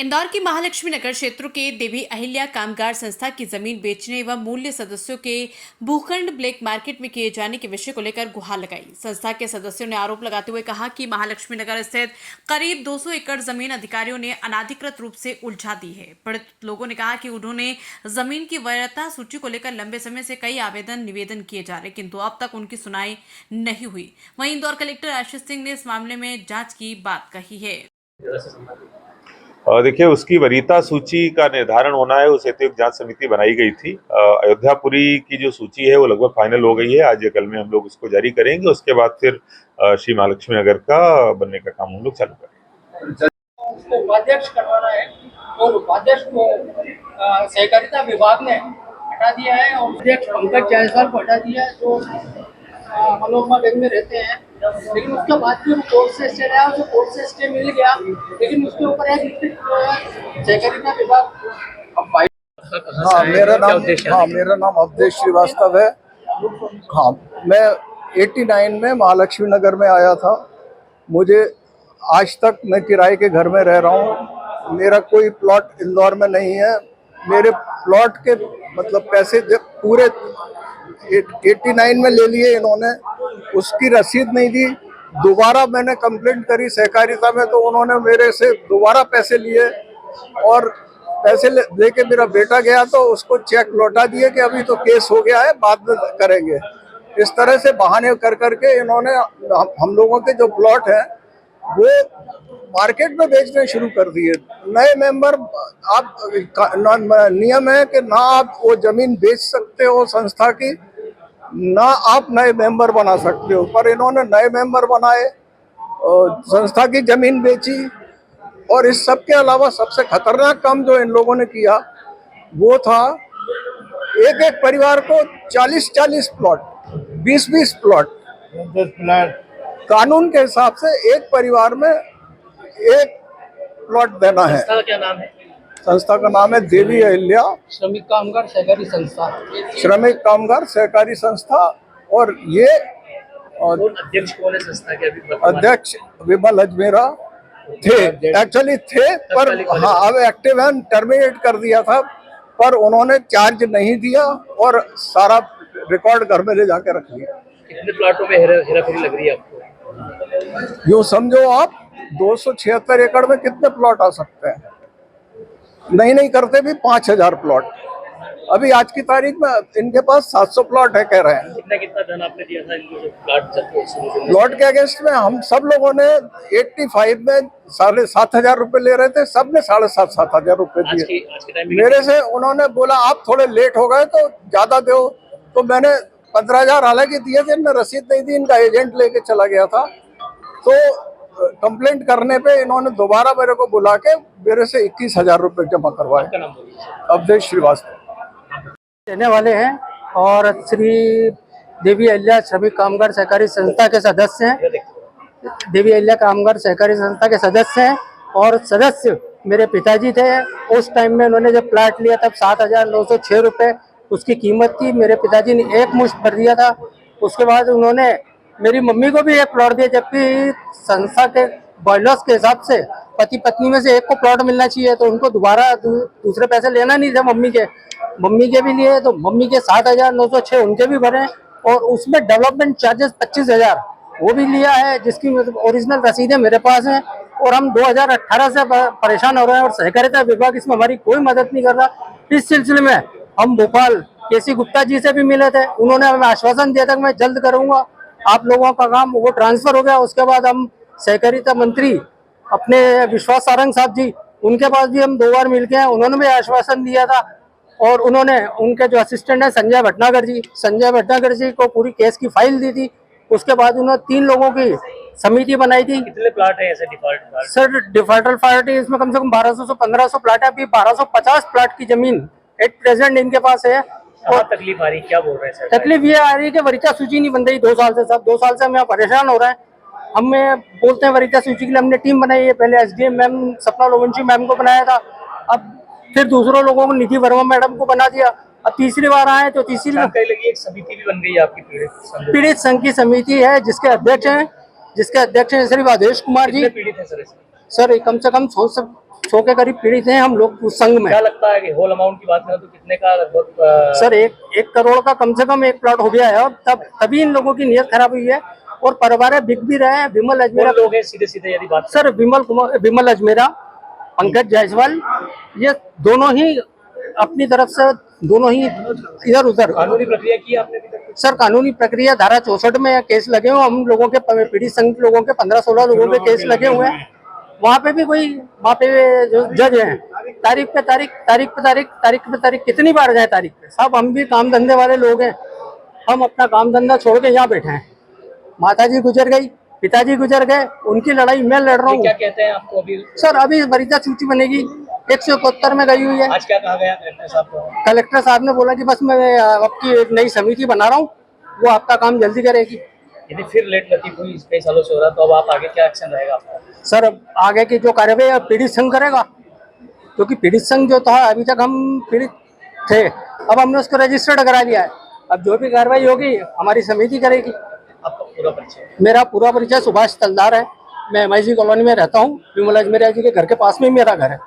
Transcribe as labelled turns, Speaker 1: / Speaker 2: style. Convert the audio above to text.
Speaker 1: इंदौर की महालक्ष्मी नगर क्षेत्र के देवी अहिल्या कामगार संस्था की जमीन बेचने एवं मूल्य सदस्यों के भूखंड ब्लैक मार्केट में किए जाने के विषय को लेकर गुहार लगाई। संस्था के सदस्यों ने आरोप लगाते हुए कहा कि महालक्ष्मी नगर स्थित करीब 200 एकड़ जमीन अधिकारियों ने अनाधिकृत रूप से उलझा दी है। पीड़ित लोगों ने कहा कि उन्होंने जमीन की वैधता सूची को लेकर लंबे समय से कई आवेदन निवेदन किए जा रहे, किंतु अब तक उनकी सुनवाई नहीं हुई। वहीं इंदौर कलेक्टर आशीष सिंह ने इस मामले में जाँच की बात कही है।
Speaker 2: देखिए, उसकी वरीयता सूची का निर्धारण होना है, उस हेतु एक जांच समिति बनाई गई थी। अयोध्यापुरी की जो सूची है वो लगभग फाइनल हो गई है। आज या कल में हम लोग उसको जारी करेंगे। उसके बाद फिर श्री महालक्ष्मी नगर का बनने का काम हम लोग चालू करेंगे।
Speaker 3: उसको उपाध्यक्ष करवाना है और उपाध्यक्ष को सहकारिता विभाग ने हटा दिया है और अध्यक्ष पंकज जायसवाल को हटा दिया है जो मनोरमा बैंक में रहते हैं। लेकिन उसके बाद भी वो कोर्ट से स्टे आया, उसे कोर्ट से स्टे मिल गया, लेकिन उसके ऊपर एक लिखित सहकारिता विभाग।
Speaker 4: मेरा नाम अवधेश श्रीवास्तव है। हाँ, मैं 89 में महालक्ष्मी नगर में आया था। मुझे आज तक मैं किराए के घर में रह रहा हूँ। मेरा कोई प्लॉट इंदौर में नहीं है। मेरे प्लॉट के मतलब पैसे पूरे 89 में ले लिए इन्होंने, उसकी रसीद नहीं दी। दोबारा मैंने कंप्लेंट करी सहकारिता में, तो उन्होंने मेरे से दोबारा पैसे लिए और पैसे लेके मेरा बेटा गया तो उसको चेक लौटा दिए कि अभी तो केस हो गया है, बाद में करेंगे। इस तरह से बहाने कर करके इन्होंने हम लोगों के जो प्लॉट हैं वो मार्केट में बेचने शुरू कर दिए। नए मेंबर, आप नियम है कि ना आप वो जमीन बेच सकते हो संस्था की, ना आप नए मेंबर बना सकते हो, पर इन्होंने नए मेंबर बनाए, संस्था की जमीन बेची। और इस सब के अलावा सबसे खतरनाक काम जो इन लोगों ने किया वो था एक एक परिवार को 40-40 प्लॉट, 20-20 प्लॉट, 10 प्लॉट कानून के हिसाब से एक परिवार में एक प्लॉट देना है।
Speaker 3: संस्था का क्या नाम है?
Speaker 4: संस्था का नाम है देवी अहिल्या
Speaker 3: श्रमिक कामगार सहकारी संस्था।
Speaker 4: श्रमिक कामगार सहकारी संस्था। और ये
Speaker 3: अध्यक्ष कौन है संस्था के? अभी
Speaker 4: अध्यक्ष विमल अजमेरा थे, एक्चुअली थे, पर हाँ अब एक्टिव है, टर्मिनेट कर दिया था, पर उन्होंने चार्ज नहीं दिया और सारा रिकॉर्ड घर में ले जाके रख लिया।
Speaker 3: कितने प्लाटों में हेराफेरी लग रही है आपको?
Speaker 4: यूँ समझो आप 276 एकड़ में कितने प्लॉट आ सकते हैं? नहीं करते भी 5000 प्लॉट। अभी आज की तारीख में इनके पास 700 प्लॉट है, कह रहे हैं।
Speaker 3: कितना धन आपने दिया था
Speaker 4: प्लॉट के अगेंस्ट में? हम सब लोगों ने 85 में 7,500 रुपए ले रहे थे, सब ने 7,500 रुपए दिए। मेरे से उन्होंने बोला आप थोड़े लेट हो गए तो ज्यादा दो, तो मैंने 15,000 हालांकि दिए थे, इनने रसीद नहीं दी, इनका एजेंट लेके चला गया था। तो कंप्लेंट करने पे इन्होंने दोबारा मेरे को बुला के मेरे से 21,000 रुपए जमा करवाए। अवधेश श्रीवास्तव
Speaker 3: रहने वाले हैं और श्री देवी अहिल्या श्रमिक कामगार सहकारी संस्था के सदस्य हैं। देवी अहिल्या कामगार सहकारी संस्था के सदस्य हैं और सदस्य मेरे पिताजी थे। उस टाइम में उन्होंने जब प्लाट लिया तब 7,906 रुपये उसकी कीमत थी। मेरे पिताजी ने एक मुश्त भर दिया था। उसके बाद उन्होंने मेरी मम्मी को भी एक प्लॉट दिया, जबकि संस्था के बायलॉज के हिसाब से पति पत्नी में से एक को प्लॉट मिलना चाहिए, तो उनको दोबारा दूसरे पैसे लेना नहीं था। मम्मी के भी लिए, तो मम्मी के 7,906 उनके भी भरे और उसमें डेवलपमेंट चार्जेस 25,000 वो भी लिया है, जिसकी ओरिजिनल रसीदें मेरे पास हैं। और हम 2018 से परेशान हो रहे हैं और सहकारिता विभाग इसमें हमारी कोई मदद नहीं कर रहा। इस सिलसिले में हम भोपाल केसी गुप्ता जी से भी मिले थे, उन्होंने हमें आश्वासन दिया था कि मैं जल्द करूंगा। आप लोगों का काम वो ट्रांसफर हो गया। उसके बाद हम सहकारिता मंत्री अपने विश्वास सारंग साहब जी, उनके पास भी हम 2 बार मिल के हैं, उन्होंने भी आश्वासन दिया था। और उन्होंने उनके जो असिस्टेंट है संजय भटनागर जी को पूरी केस की फाइल दी थी। उसके बाद उन्होंने 3 लोगों की समिति बनाई थी। कितने प्लाट है ऐसे डिफॉल्ट?
Speaker 4: सर डिफॉल्टर प्लाट है इसमें कम से कम 1200 से 1500 प्लाट है। अभी 1250 प्लाट की जमीन एट प्रेजेंट इनके पास है।
Speaker 3: और तकलीफ आ रही, क्या बोल रहे हैं सर?
Speaker 4: तकलीफ ये आ रही है कि वरीयता सूची नहीं बन रही 2 साल से। साहब 2 साल से हम यहाँ परेशान हो रहे हैं। हमें बोलते हैं वरीयता सूची के लिए हमने टीम बनाई है। पहले SDM मैम सपना लोवंशी मैम को बनाया था, अब फिर दूसरों लोगों को निधि वर्मा मैडम को बना दिया। अब तीसरी बार आए तो तीसरी
Speaker 3: लगी एक समिति भी बन गई है आपकी
Speaker 4: पीड़ित संघ की समिति है, जिसके अध्यक्ष हैं श्री आदेश कुमार जी।
Speaker 3: पीड़ित है सर? सर कम से कम 100 के करीब पीड़ित हैं हम लोग उस संघ में।
Speaker 5: क्या लगता है कि होल अमाउंट की बात करें तो कितने का लगभग?
Speaker 3: सर 1 करोड़ का कम से कम एक प्लॉट हो गया है, और तभी इन लोगों की नीयत खराब हुई है और परिवार बिक भी रहे हैं। विमल अजमेरा
Speaker 5: लोग हैं सीधे सीधे यदि बात
Speaker 3: सर, विमल अजमेरा, पंकज जायसवाल, ये दोनों ही अपनी तरफ से दोनों ही इधर उधर।
Speaker 5: कानूनी प्रक्रिया की आपने अभी तक?
Speaker 3: सर कानूनी प्रक्रिया धारा 64 में केस लगे हुए, हम लोगों के पीड़ित संघ लोगों के 15-16 लोगों के केस लगे हुए हैं। वहाँ पे भी वहाँ पे जो जज हैं, तारीख पे तारीख कितनी बार जाए तारीख पे। साहब हम भी काम धंधे वाले लोग हैं, हम अपना काम धंधा छोड़ के यहाँ बैठे हैं। माताजी गुजर गई, पिताजी गुजर गए, उनकी लड़ाई मैं लड़ रहा हूँ।
Speaker 5: क्या कहते हैं आपको अभी?
Speaker 3: सर अभी वरीयता सूची बनेगी, 171 में गई हुई है।
Speaker 5: आज क्या कहा गया कलेक्टर साहब को?
Speaker 3: कलेक्टर साहब ने बोला कि बस मैं आपकी एक नई समिति बना रहा हूँ, वो आपका काम जल्दी करेगी।
Speaker 5: यदि फिर लेट लतीफ हुई कई सालों से हो रहा तो अब आप आगे क्या एक्शन रहेगा आपका?
Speaker 3: सर अब आगे की जो कार्रवाई पीड़ित संघ करेगा, क्योंकि पीड़ित संघ जो था अभी तक हम पीड़ित थे, अब हमने उसको रजिस्टर्ड करा लिया है। अब जो भी कार्रवाई होगी हमारी समिति करेगी।
Speaker 5: आपका पूरा परिचय?
Speaker 3: मेरा पूरा परिचय सुभाष तलदार है, मैं MIG कॉलोनी में रहता हूँ। विमल अजमेरा जी के घर के पास में ही मेरा घर है।